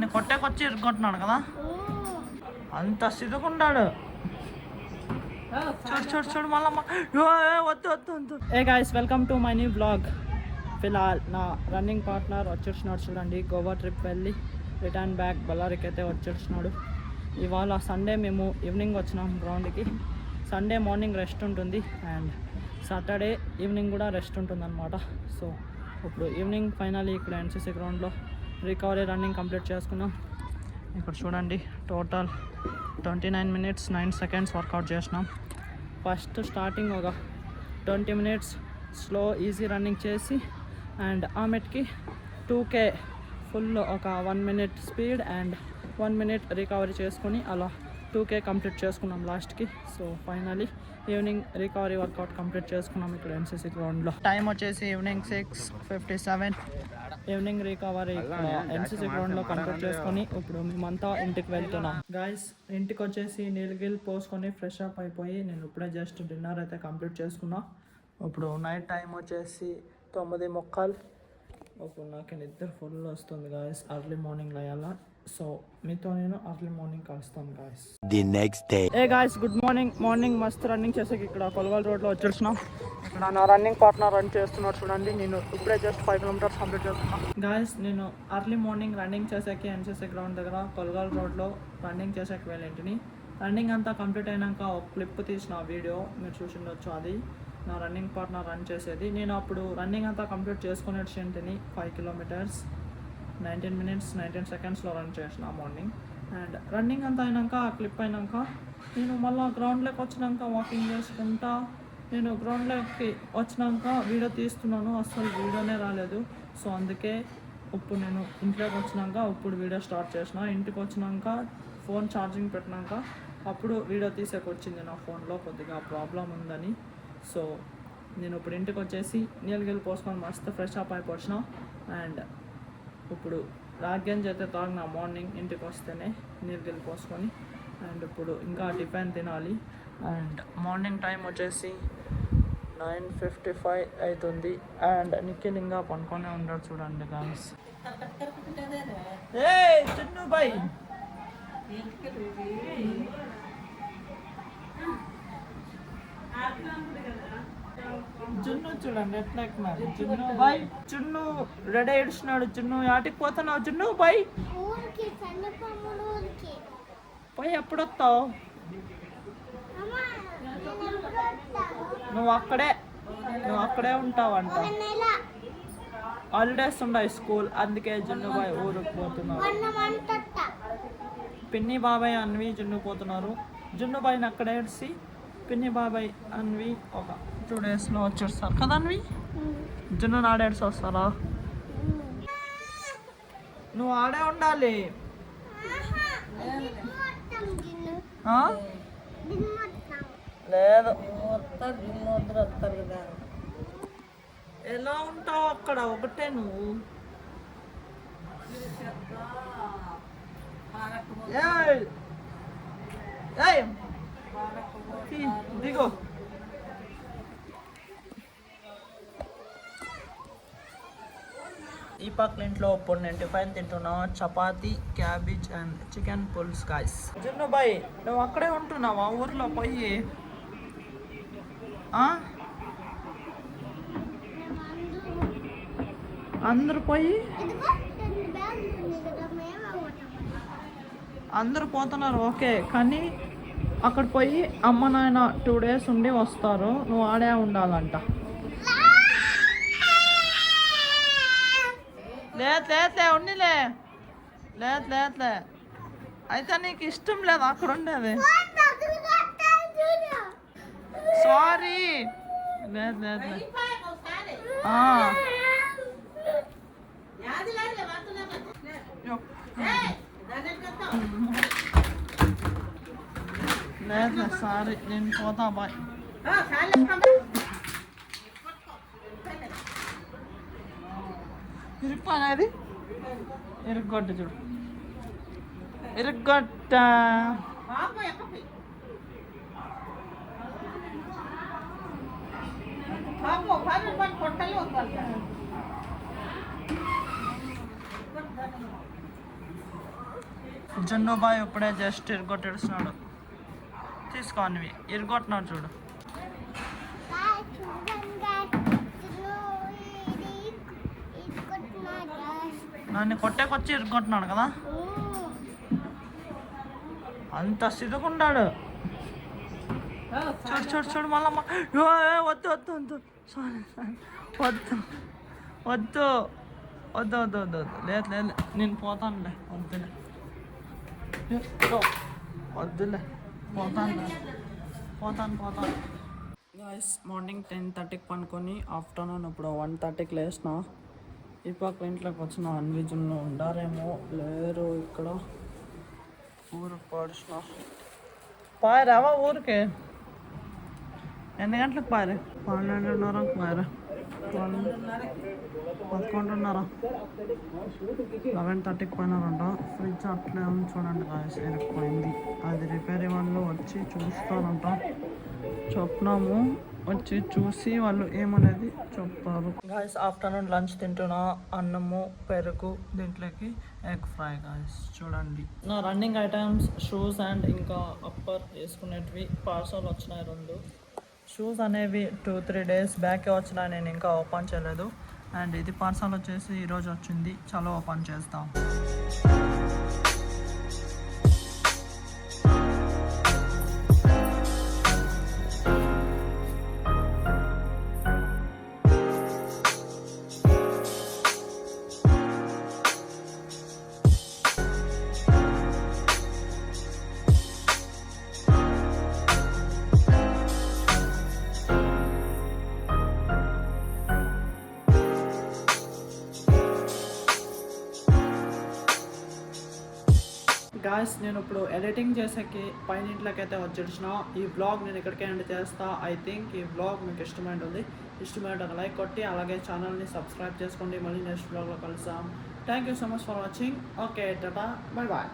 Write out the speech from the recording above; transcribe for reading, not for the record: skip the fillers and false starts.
నన్ను కొట్టేకొచ్చి ఇరుక్కుంటున్నాడు కదా, అంత సిదుకుంటాడు. చూడు చూడు చూడు మళ్ళీ వద్దు వద్దు వద్దు. Hey guys, welcome to my new blog. ఫిలాల్ నా రన్నింగ్ పార్ట్నర్ వచ్చేసినాడు చూడండి. గోవా ట్రిప్ వెళ్ళి రిటర్న్ బ్యాక్ బళ్ళారికి అయితే వచ్చేసినాడు. ఇవాళ సండే మేము ఈవినింగ్ వచ్చినాం గ్రౌండ్కి. సండే మార్నింగ్ రెస్ట్ ఉంటుంది అండ్ సాటర్డే ఈవినింగ్ కూడా రెస్ట్ ఉంటుంది అనమాట. సో ఇప్పుడు ఈవినింగ్ ఫైనల్లీ ఇక్కడ ఎన్సీసీ గ్రౌండ్లో రికవరీ రన్నింగ్ కంప్లీట్ చేసుకున్నాం. ఇక్కడ చూడండి, టోటల్ 29 minutes 9 seconds వర్కౌట్ చేసినాం. ఫస్ట్ స్టార్టింగ్ ఒక 20 minutes స్లో ఈజీ రన్నింగ్ చేసి అండ్ ఆమెట్కి 2K ఫుల్ ఒక 1 minute speed and 1 minute recovery చేసుకొని అలా 2K కంప్లీట్ చేసుకున్నాం లాస్ట్కి. So finally evening recovery workout complete చేసుకున్నాం ఇక్కడ ఎన్సీసీ గ్రౌండ్లో. టైం వచ్చేసి ఈవినింగ్ 6:57. ఈవినింగ్ రికవరీ ఇక్కడ ఎన్సీసీ గ్రౌండ్లో కంప్లీట్ చేసుకొని ఇప్పుడు మేమంతా ఇంటికి వెళ్తున్నాం. గాయస్, ఇంటికి వచ్చేసి నీళ్ళు పోసుకొని ఫ్రెష్ అప్ అయిపోయి నేను ఇప్పుడే జస్ట్ డిన్నర్ అయితే కంప్లీట్ చేసుకున్నా. ఇప్పుడు నైట్ టైం వచ్చేసి 9:30. ఇప్పుడు నాకు నిద్ర ఫుల్ వస్తుంది గాయస్. అర్లీ మార్నింగ్ లేయాలా. సో మీతో నేను అర్లీ మార్నింగ్ కలుస్తాను guys. The next day. Hey guys, good morning. మస్తు రన్నింగ్ చేసాక ఇక్కడ కొల్వాల్ రోడ్లో వచ్చేసినాం. ఇక్కడ నా రన్నింగ్ పార్ట్నర్ రన్ చేస్తున్నాడు చూడండి. నేను ఇప్పుడే జస్ట్ 5 kilometers కంప్లీట్ చేస్తున్నాను గాయస్. నేను అర్లీ మార్నింగ్ రన్నింగ్ చేసాక ఎన్సీసీ గ్రౌండ్ దగ్గర కొల్వాల్ రోడ్లో రన్నింగ్ చేసాక వెళ్ళింటిని. రన్నింగ్ అంతా కంప్లీట్ అయినాక ఒక క్లిప్ తీసిన వీడియో మీరు చూసిండొచ్చు. అది నా రన్నింగ్ పార్ట్నర్ రన్ చేసేది. నేను అప్పుడు రన్నింగ్ అంతా కంప్లీట్ చేసుకుని వచ్చింటిని 5 kilometers 19 minutes 19 secondsలో రన్ చేసిన మార్నింగ్. అండ్ రన్నింగ్ అంతా అయినాక ఆ క్లిప్ అయినాక నేను మళ్ళీ గ్రౌండ్లోకి వచ్చినాక వాకింగ్ చేసుకుంటా నేను గ్రౌండ్లోకి వచ్చినాక వీడియో తీస్తున్నాను. అస్సలు వీడియోనే రాలేదు. సో అందుకే ఇప్పుడు నేను ఇంట్లోకి వచ్చినాక ఇప్పుడు వీడియో స్టార్ట్ చేసిన. ఇంటికి వచ్చినాక ఫోన్ ఛార్జింగ్ పెట్టినాక అప్పుడు వీడియో తీసేకి వచ్చింది. నా ఫోన్లో కొద్దిగా ప్రాబ్లం ఉందని. సో నేను ఇప్పుడు ఇంటికి వచ్చేసి నీళ్ళు పోసుకొని మస్తు ఫ్రెష్ అప్ అయిపోవచ్చిన. అండ్ ఇప్పుడు రాగ్యంజ్ అయితే తాగిన మార్నింగ్ ఇంటికి వస్తేనే నీళ్ళు పోసుకొని. అండ్ ఇప్పుడు ఇంకా టిఫిన్ తినాలి. అండ్ మార్నింగ్ టైం వచ్చేసి 9:55 అవుతుంది. అండ్ నిఖిల్ ఇంకా పనుకొనే ఉన్నాడు చూడండి గాయస్. ఏ చిన్ను బాయ్, జున్ను చూడండి ఎట్లా ఎక్కినాడు. జున్ను బాయ్, జున్ను రెడీ ఏడుస్తున్నాడు. జున్ను ఆటికి పోతున్నావు జున్ను బాయ్? పోయి ఎప్పుడు వస్తావు? నువ్వు అక్కడే ఉంటావంట. హాలిడేస్ ఉన్నాయి స్కూల్, అందుకే జున్ను బాయ్ ఊరికి పోతున్నారు. పిన్ని బాబాయ్ అన్వి జున్ను పోతున్నారు. జున్ను బాయ్ని అక్కడ ఏడ్చి పిన్ని బాబాయ్ అన్వి ఒక 2 daysలో వచ్చేస్తారు కదా అన్వి. జున్ను ఆడేడ్చి వస్తారా? నువ్వు ఆడే ఉండాలి. లేదు, ఎలా ఉంటావు అక్కడ ఒకటే నువ్వు. దిగో. ఈ పక్కన ఇంట్లో ఇప్పుడు నేను టిఫిన్ తింటున్నా. చపాతి, క్యాబేజ్ అండ్ చికెన్ పుల్స్ గాయ్స్. జున్ను బాయ్, నువ్వు అక్కడే ఉంటున్నావా ఊర్లో పోయి? అందరు పోయి అందరు పోతున్నారు ఓకే, కానీ అక్కడ పోయి అమ్మ నాయన 2 days ఉండి వస్తారు. నువ్వు ఆడే ఉండాలంట. లేదులే ఉన్నిలే. లేదులే అయితే నీకు ఇష్టం లేదు అక్కడ ఉండేది. సారీ. లేదు సారీ, నేను పోతా బాయ్. ఇరుక్కోనేది ఇరుగ్గొట్ట చూడు, ఇరుగ్గొట్ట. జున్ను బాయ్ ఇప్పుడే జస్ట్ ఇరుగొట్టేస్తున్నాడు. తీసుకోనివి ఇరుగొట్టినాడు చూడు. నన్ను కొట్టేకొచ్చి ఇరుగొట్టినాడు కదా, అంత సిదుకుంటాడు. చూడు చూడు చూడు మళ్ళా వద్దు వద్దు వద్దు సారీ వద్దు వద్దు వద్దు వద్దు వద్దు వద్దు లేదు లేదు నేను పోతానులే వద్దులే వద్దులే పోతాను పోతాను పోతాను. గాయస్ మార్నింగ్ 10:30కి పనుకొని ఆఫ్టర్నూన్ ఇప్పుడు 1:30కి లేచిన. ఈ పక్క ఇంట్లోకి వచ్చిన అన్విజన్లో ఉండారేమో లేరు. ఇక్కడ ఊరికి పడిచిన పాయరావా ఊరికి ఎన్ని గంటలకు పాయరు? 12:30కి పాయరు. 11:30 11:30కి పోయినారంట. ఫ్రిడ్జ్ అట్లే ఉంది చూడండి గాయస్, ఇరుక్కుపోయింది. అది రిపేర్ వాళ్ళు వచ్చి చూస్తారంట. చెప్పినాము, వచ్చి చూసి వాళ్ళు ఏమనేది చెప్తారు. గాయస్ ఆఫ్టర్నూన్ లంచ్ తింటున్నా. అన్నము పెరుగు, దీంట్లోకి ఎగ్ ఫ్రై. గాయస్ చూడండి నా రన్నింగ్ ఐటమ్స్, షూస్ అండ్ ఇంకా అప్పర్ వేసుకునేటివి పార్సల్ వచ్చినాయి 2. షూస్ అనేవి 2-3 డేస్ బ్యాకే వచ్చినాయి, నేను ఇంకా ఓపెన్ చేయలేదు. అండ్ ఇది పార్సల్ వచ్చేసి ఈరోజు వచ్చింది. చలో ఓపెన్ చేస్తాం. గాయస్ నేను ఇప్పుడు ఎడిటింగ్ చేసేకి పైన ఇంట్లోకైతే వచ్చేసిన. ఈ బ్లాగ్ నేను ఇక్కడికే ఎండ్ చేస్తా. ఐ థింక్ ఈ బ్లాగ్ మీకు ఇష్టమైంటుంది. ఇష్టమైతే ఒక లైక్ కొట్టి అలాగే ఛానల్ని సబ్స్క్రైబ్ చేసుకోండి. మళ్ళీ నెక్స్ట్ బ్లాగ్లో కలుస్తాం. Thank you so much for watching. Okay tata, bye bye.